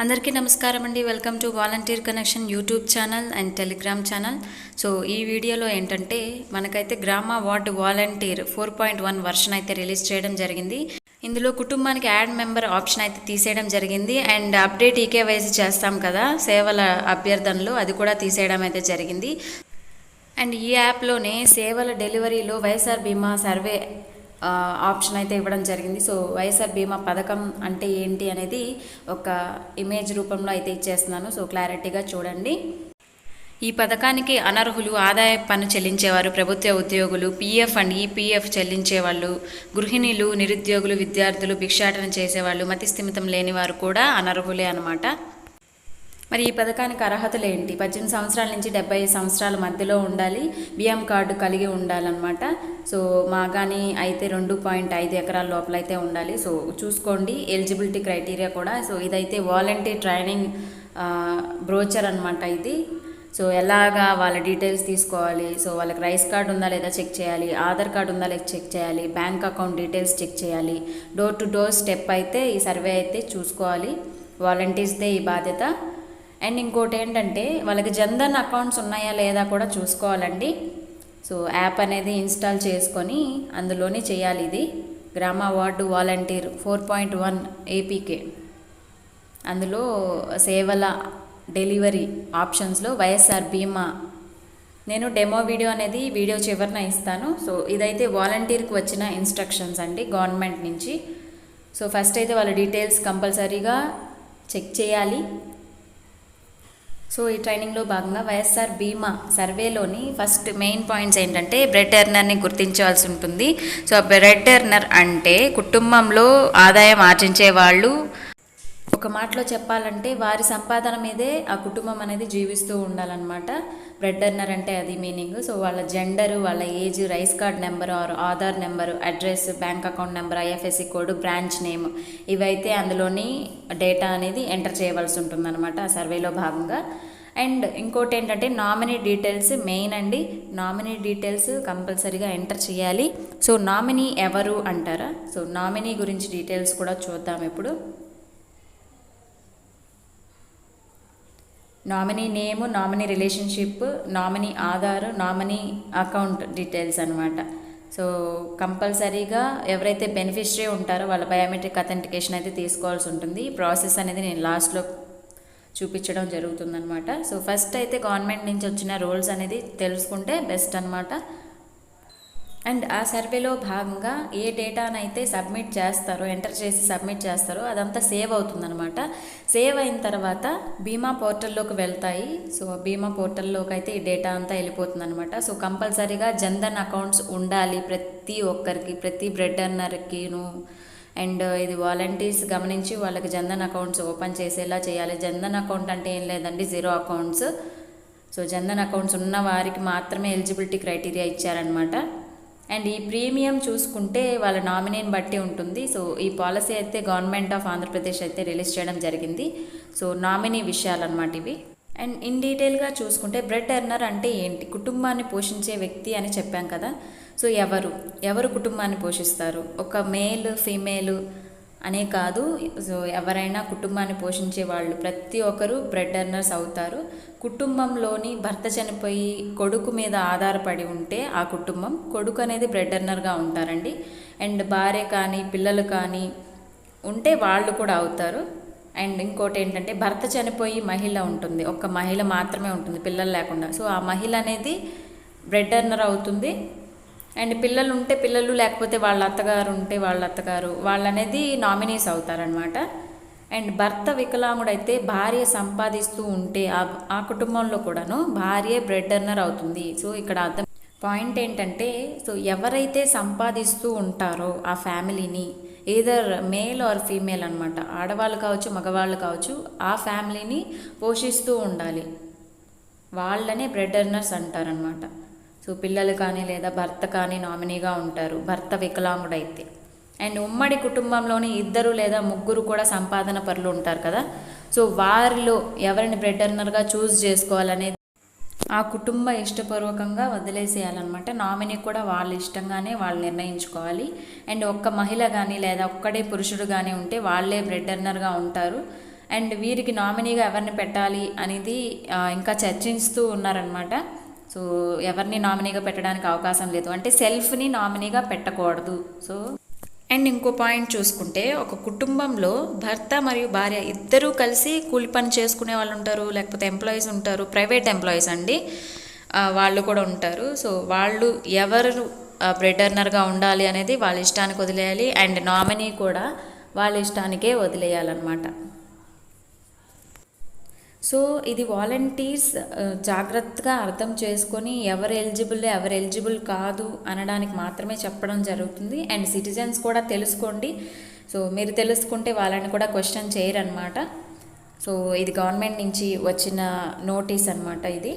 అందరికీ నమస్కారం అండి. Welcome to volunteer connection YouTube channel and Telegram channel. So ఈ వీడియోలో ఏంటంటే మనకైతే గ్రామ వార్డు వాలంటీర్ 4.1 వర్షన్ అయితే రిలీజ్ చేయడం జరిగింది. ఇందులో కుటుంబానికి యాడ్ మెంబర్ ఆప్షన్ అయితే తీసేయడం జరిగింది అండ్ అప్డేట్ ఈకేవైసీ చేస్తాం కదా సేవల అభ్యర్థనలు, అది కూడా తీసేయడం అయితే జరిగింది. అండ్ ఈ యాప్లోనే సేవల డెలివరీలో వైఎస్ఆర్ బీమా సర్వే ఆప్షన్ అయితే ఇవ్వడం జరిగింది. సో వైఎస్ఆర్ బీమా పథకం అంటే ఏంటి అనేది ఒక ఇమేజ్ రూపంలో అయితే ఇచ్చేస్తున్నాను. సో క్లారిటీగా చూడండి. ఈ పథకానికి అనర్హులు ఆదాయ పన్ను చెల్లించేవారు, ప్రభుత్వ ఉద్యోగులు, పీఎఫ్ అండ్ ఈపీఎఫ్ చెల్లించేవాళ్ళు, గృహిణులు, నిరుద్యోగులు, విద్యార్థులు, భిక్షాటన చేసేవాళ్ళు, మతి స్థిమితం లేని వారు కూడా అనర్హులే అన్నమాట. మరి ఈ పథకానికి అర్హతలు ఏంటి? 18 సంవత్సరాల నుంచి 75 సంవత్సరాల మధ్యలో ఉండాలి, బియ్యం కార్డు కలిగి ఉండాలన్నమాట. సో మాగాని అయితే 2.5 ఎకరాల లోపల అయితే ఉండాలి. సో చూసుకోండి ఎలిజిబిలిటీ క్రైటీరియా కూడా. సో ఇదైతే వాలంటీర్ ట్రైనింగ్ బ్రోచర్ అనమాట ఇది. సో ఎలాగా వాళ్ళ డీటెయిల్స్ తీసుకోవాలి, సో వాళ్ళకి రైస్ కార్డు ఉందా లేదా చెక్ చేయాలి, ఆధార్ కార్డు ఉందా లేదా చెక్ చేయాలి, బ్యాంక్ అకౌంట్ డీటెయిల్స్ చెక్ చేయాలి, డోర్ టు డోర్ స్టెప్ అయితే ఈ సర్వే అయితే చూసుకోవాలి. వాలంటీర్స్దే ఈ బాధ్యత. అండ్ ఇంకోటి ఏంటంటే వాళ్ళకి జన్ధన్ అకౌంట్స్ ఉన్నాయా లేదా కూడా చూసుకోవాలండి. సో యాప్ అనేది ఇన్స్టాల్ చేసుకొని అందులోనే చేయాలి. ఇది గ్రామ వార్డు వాలంటీర్ 4.1 ఏపీకే. అందులో సేవల డెలివరీ ఆప్షన్స్లో వైఎస్ఆర్ బీమా నేను డెమో వీడియో అనేది వీడియో చివరిన ఇస్తాను. సో ఇదైతే వాలంటీర్కి వచ్చిన ఇన్స్ట్రక్షన్స్ అండి గవర్నమెంట్ నుంచి. సో ఫస్ట్ అయితే వాళ్ళ డీటెయిల్స్ కంపల్సరీగా చెక్ చేయాలి. సో ఈ ట్రైనింగ్లో భాగంగా వైఎస్ఆర్ బీమా సర్వేలోని ఫస్ట్ మెయిన్ పాయింట్స్ ఏంటంటే బ్రెడ్ ఎర్నర్ని గుర్తించాల్సి ఉంటుంది. సో బ్రెడ్ ఎర్నర్ అంటే కుటుంబంలో ఆదాయం ఆర్జించే వాళ్ళు. ఒక మాటలో చెప్పాలంటే వారి సంపాదన మీదే ఆ కుటుంబం అనేది జీవిస్తూ ఉండాలన్నమాట. బ్రెడ్ ఎర్నర్ అంటే అది మీనింగ్. సో వాళ్ళ జెండరు, వాళ్ళ age, rice card number are Aadhaar number, address, bank account number, IFSC code, branch name, ఇవైతే అందులోని డేటా అనేది ఎంటర్ చేయవలసి ఉంటుందన్నమాట ఆ సర్వేలో భాగంగా. అండ్ ఇంకోటి ఏంటంటే నామినీ డీటెయిల్స్ మెయిన్ అండి. నామినీ డీటెయిల్స్ కంపల్సరీగా ఎంటర్ చేయాలి. సో నామినీ ఎవరు అంటారా? సో నామినీ గురించి డీటెయిల్స్ కూడా చూద్దాం ఇప్పుడు. Nominee name, nominee relationship, nominee Aadhaar, nominee account details అనమాట. సో కంపల్సరీగా ఎవరైతే బెనిఫిషరీ ఉంటారో వాళ్ళ బయోమెట్రిక్ అథెంటికేషన్ అయితే తీసుకోవాల్సి ఉంటుంది. ఈ ప్రాసెస్ అనేది నేను లాస్ట్లో చూపించడం జరుగుతుందనమాట. సో ఫస్ట్ అయితే గవర్నమెంట్ నుంచి వచ్చిన రూల్స్ అనేది తెలుసుకుంటే బెస్ట్ అనమాట. అండ్ ఆ సర్వేలో భాగంగా ఏ డేటానైతే సబ్మిట్ చేస్తారో, ఎంటర్ చేసి సబ్మిట్ చేస్తారో అదంతా సేవ్ అవుతుందన్నమాట. సేవ్ అయిన తర్వాత బీమా పోర్టల్లోకి వెళ్తాయి. సో బీమా పోర్టల్లోకి అయితే ఈ డేటా అంతా వెళ్ళిపోతుందన్నమాట. సో కంపల్సరీగా జన్ధన్ అకౌంట్స్ ఉండాలి ప్రతి ఒక్కరికి, ప్రతి బ్రెడ్ ఎర్నర్కిను. అండ్ ఇది వాలంటీర్స్ గమనించి వాళ్ళకి జన్ధన్ అకౌంట్స్ ఓపెన్ చేసేలా చేయాలి. జన్ధన్ అకౌంట్ అంటే ఏం లేదండి, zero accounts. So Jan Dhan accounts ఉన్న వారికి మాత్రమే ఎలిజిబిలిటీ క్రైటీరియా ఇచ్చారనమాట. అండ్ ఈ ప్రీమియం చూసుకుంటే వాళ్ళ నామినీని బట్టి ఉంటుంది. సో ఈ పాలసీ అయితే గవర్నమెంట్ ఆఫ్ ఆంధ్రప్రదేశ్ అయితే రిలీజ్ చేయడం జరిగింది. సో నామినీ విషయాలన్నమాట ఇవి. అండ్ ఇన్ డీటెయిల్గా చూసుకుంటే బ్రెడ్ ఎర్నర్ అంటే ఏంటి? కుటుంబాన్ని పోషించే వ్యక్తి అని చెప్పాం కదా. సో ఎవరు కుటుంబాన్ని పోషిస్తారు? ఒక మేల్, ఫీమేల్ అనే కాదు. సో ఎవరైనా కుటుంబాన్ని పోషించే వాళ్ళు ప్రతి ఒక్కరు బ్రెడ్ ఎర్నర్స్ అవుతారు. కుటుంబంలోని భర్త చనిపోయి కొడుకు మీద ఆధారపడి ఉంటే ఆ కుటుంబం, కొడుకు అనేది బ్రెడ్ ఎర్నర్గా ఉంటారండి. అండ్ భార్య కానీ పిల్లలు కానీ ఉంటే వాళ్ళు కూడా అవుతారు. అండ్ ఇంకోటి ఏంటంటే భర్త చనిపోయి మహిళ ఉంటుంది, ఒక్క మహిళ మాత్రమే ఉంటుంది పిల్లలు లేకుండా. సో ఆ మహిళ అనేది బ్రెడ్ ఎర్నర్ అవుతుంది. అండ్ పిల్లలు ఉంటే పిల్లలు, లేకపోతే వాళ్ళ అత్తగారు ఉంటే వాళ్ళ అత్తగారు, వాళ్ళనేది నామినీస్ అవుతారనమాట. అండ్ భర్త వికలాంగుడైతే భార్య సంపాదిస్తూ ఉంటే ఆ కుటుంబంలో కూడాను భార్య బ్రెడ్ ఎర్నర్ అవుతుంది. సో ఇక్కడ అర్థం పాయింట్ ఏంటంటే, సో ఎవరైతే సంపాదిస్తూ ఉంటారో ఆ ఫ్యామిలీని, ఏదర్ మేల్ ఆర్ ఫీమేల్ అనమాట, ఆడవాళ్ళు కావచ్చు మగవాళ్ళు కావచ్చు, ఆ ఫ్యామిలీని పోషిస్తూ ఉండాలి, వాళ్ళనే బ్రెడ్ ఎర్నర్స్ అంటారనమాట. సో పిల్లలు కానీ లేదా భర్త కానీ నామినీగా ఉంటారు భర్త వికలాంగుడైతే. అండ్ ఉమ్మడి కుటుంబంలోని 2 లేదా 3 కూడా సంపాదన పరులు ఉంటారు కదా. సో వారిలో ఎవరిని బ్రెడ్ ఎర్నర్గా చూస్ చేసుకోవాలనేది ఆ కుటుంబ ఇష్టపూర్వకంగా వదిలేసేయాలన్నమాట. నామినీ కూడా వాళ్ళ ఇష్టంగానే వాళ్ళు నిర్ణయించుకోవాలి. అండ్ ఒక్క మహిళ కానీ లేదా ఒక్కడే పురుషుడు కానీ ఉంటే వాళ్ళే బ్రెడ్ ఎర్నర్గా ఉంటారు. అండ్ వీరికి నామినీగా ఎవరిని పెట్టాలి అనేది ఇంకా చర్చిస్తూ ఉన్నారనమాట. సో ఎవరిని నామినీగా పెట్టడానికి అవకాశం లేదు, అంటే సెల్ఫ్ని నామినీగా పెట్టకూడదు. సో అండ్ ఇంకో పాయింట్ చూసుకుంటే, ఒక కుటుంబంలో భర్త మరియు భార్య ఇద్దరూ కలిసి కూలి పని చేసుకునే వాళ్ళు ఉంటారు, లేకపోతే ఎంప్లాయీస్ ఉంటారు, ప్రైవేట్ ఎంప్లాయీస్ అండి, వాళ్ళు కూడా ఉంటారు. సో వాళ్ళు ఎవరు బ్రెడ్ ఎర్నర్గా ఉండాలి అనేది వాళ్ళ ఇష్టానికి వదిలేయాలి, అండ్ నామినీ కూడా వాళ్ళ ఇష్టానికే వదిలేయాలన్నమాట. సో ఇది వాలంటీర్స్ జాగ్రత్తగా అర్థం చేసుకొని ఎవరు ఎలిజిబుల్ కాదు అనడానికి మాత్రమే చెప్పడం జరుగుతుంది. అండ్ సిటిజన్స్ కూడా తెలుసుకోండి. సో మీరు తెలుసుకుంటే వాళ్ళని కూడా క్వశ్చన్ చేయరనమాట. సో ఇది గవర్నమెంట్ నుంచి వచ్చిన నోటీస్ అనమాట ఇది.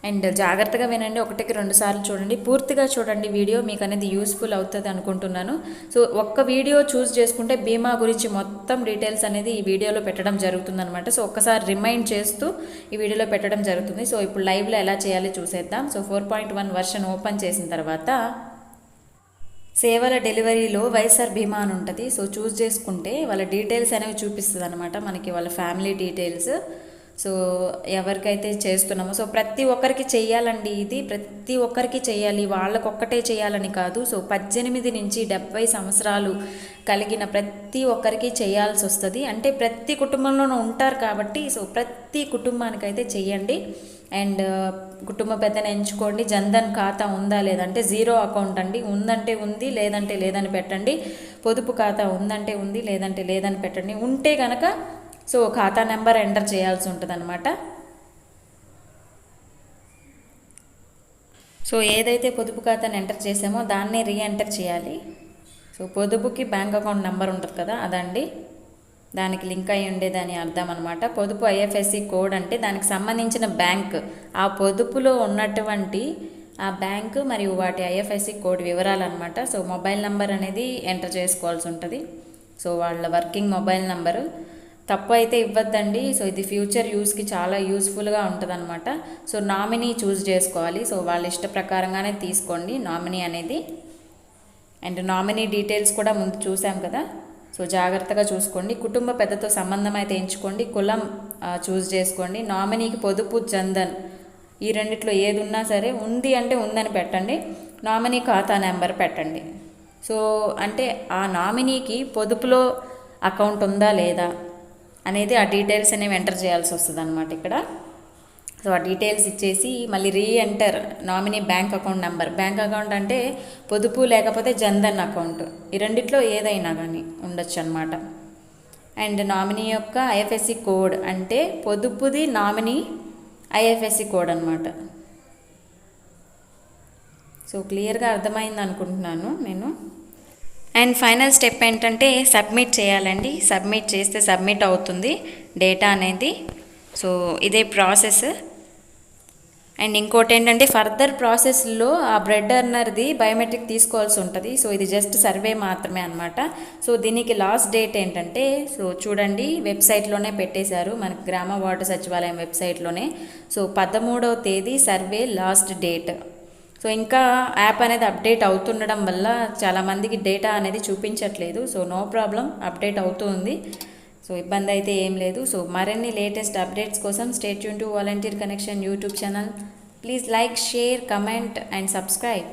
అండ్ జాగ్రత్తగా వినండి, 1కి 2 సార్లు చూడండి, పూర్తిగా చూడండి వీడియో, మీకు అనేది యూస్ఫుల్ అవుతుంది అనుకుంటున్నాను. సో ఒక్క వీడియో చూస్ చేసుకుంటే బీమా గురించి మొత్తం డీటెయిల్స్ అనేది ఈ వీడియోలో పెట్టడం జరుగుతుంది అనమాట. సో ఒక్కసారి రిమైండ్ చేస్తూ ఈ వీడియోలో పెట్టడం జరుగుతుంది. సో ఇప్పుడు లైవ్లో ఎలా చేయాలి చూసేద్దాం. సో 4.1 వర్షన్ ఓపెన్ చేసిన తర్వాత సేవల డెలివరీలో వైఎస్ఆర్ బీమా అని ఉంటుంది. సో చూస్ చేసుకుంటే వాళ్ళ డీటెయిల్స్ అనేవి చూపిస్తుంది అనమాట, మనకి వాళ్ళ ఫ్యామిలీ డీటెయిల్స్. సో ఎవరికైతే చేస్తున్నామో, సో ప్రతి ఒక్కరికి చెయ్యాలండి, ఇది ప్రతి ఒక్కరికి చేయాలి, వాళ్ళకొక్కటే చేయాలని కాదు. సో 18 నుంచి 70 సంవత్సరాలు కలిగిన ప్రతి ఒక్కరికి చేయాల్సి వస్తుంది. అంటే ప్రతి కుటుంబంలోనూ ఉంటారు కాబట్టి, సో ప్రతి కుటుంబానికైతే చెయ్యండి. అండ్ కుటుంబ పెద్దను ఎంచుకోండి. జన్ధన్ ఖాతా ఉందా లేదంటే 0 అకౌంట్ అండి, ఉందంటే ఉంది, లేదంటే లేదని పెట్టండి. పొదుపు ఖాతా ఉందంటే ఉంది, లేదంటే లేదని పెట్టండి. ఉంటే కనుక సో ఖాతా నెంబర్ ఎంటర్ చేయాల్సి ఉంటుంది అనమాట. సో ఏదైతే పొదుపు ఖాతాను ఎంటర్ చేసామో దాన్నే రీఎంటర్ చేయాలి. సో పొదుపుకి బ్యాంక్ అకౌంట్ నెంబర్ ఉంటుంది కదా, అదండి దానికి లింక్ అయి ఉండేదని అర్థం అనమాట. పొదుపు ఐఎఫ్ఎస్సి కోడ్ అంటే దానికి సంబంధించిన బ్యాంక్, ఆ పొదుపులో ఉన్నటువంటి ఆ బ్యాంకు మరియు వాటి ఐఎఫ్ఎస్సి కోడ్ వివరాలు అనమాట. సో మొబైల్ నెంబర్ అనేది ఎంటర్ చేసుకోవాల్సి ఉంటుంది. సో వాళ్ళ వర్కింగ్ మొబైల్ నెంబరు తప్పు అయితే ఇవ్వద్దండి. సో ఇది ఫ్యూచర్ యూస్కి చాలా యూస్ఫుల్గా ఉంటుంది అనమాట. సో నామినీ చూస్ చేసుకోవాలి. సో వాళ్ళ ఇష్ట ప్రకారంగానే తీసుకోండి నామినీ అనేది. అండ్ నామినీ డీటెయిల్స్ కూడా ముందు చూసాం కదా, సో జాగ్రత్తగా చూసుకోండి. కుటుంబ పెద్దతో సంబంధం అయితే ఎంచుకోండి. కులం చూస్ చేసుకోండి. నామినీకి పొదుపు జన్ధన్ ఈ రెండిట్లో ఏది ఉన్నా సరే, ఉంది అంటే ఉందని పెట్టండి, నామినీ ఖాతా నెంబర్ పెట్టండి. సో అంటే ఆ నామినీకి పొదుపులో అకౌంట్ ఉందా లేదా అనేది ఆ డీటెయిల్స్ అనేవి ఎంటర్ చేయాల్సి వస్తుంది అనమాట ఇక్కడ. సో ఆ డీటెయిల్స్ ఇచ్చేసి మళ్ళీ re-enter nominee bank account number. Bank account అంటే పొదుపు లేకపోతే జన్ధన్ అకౌంట్, ఈ రెండిట్లో ఏదైనా కానీ ఉండొచ్చు అనమాట. అండ్ నామినీ యొక్క ఐఎఫ్ఎస్సి కోడ్ అంటే పొదుపుది నామినీ ఐఎఫ్ఎస్సి కోడ్ అనమాట. సో క్లియర్గా అర్థమైంది అనుకుంటున్నాను నేను. అండ్ ఫైనల్ స్టెప్ ఏంటంటే సబ్మిట్ చేయాలండి. సబ్మిట్ చేస్తే సబ్మిట్ అవుతుంది డేటా అనేది. సో ఇదే ప్రాసెస్. అండ్ ఇంకోటి ఏంటంటే ఫర్దర్ ప్రాసెస్లో ఆ బ్రెడ్ ఎర్నర్ది బయోమెట్రిక్ తీసుకోవాల్సి ఉంటుంది. సో ఇది జస్ట్ సర్వే మాత్రమే అనమాట. సో దీనికి లాస్ట్ డేట్ ఏంటంటే, సో చూడండి వెబ్సైట్లోనే పెట్టేశారు, మనకి గ్రామ వార్డు సచివాలయం వెబ్సైట్లోనే. సో 13వ తేదీ సర్వే లాస్ట్ డేట్. సో ఇంకా యాప్ అనేది అప్డేట్ అవుతుండడం వల్ల చాలామందికి డేటా అనేది చూపించట్లేదు. సో నో ప్రాబ్లం, అప్డేట్ అవుతుంది. సో ఇబ్బంది అయితే ఏం లేదు. సో మరిన్ని లేటెస్ట్ అప్డేట్స్ కోసం stay tune to volunteer connection YouTube channel. Please like, share, comment and subscribe.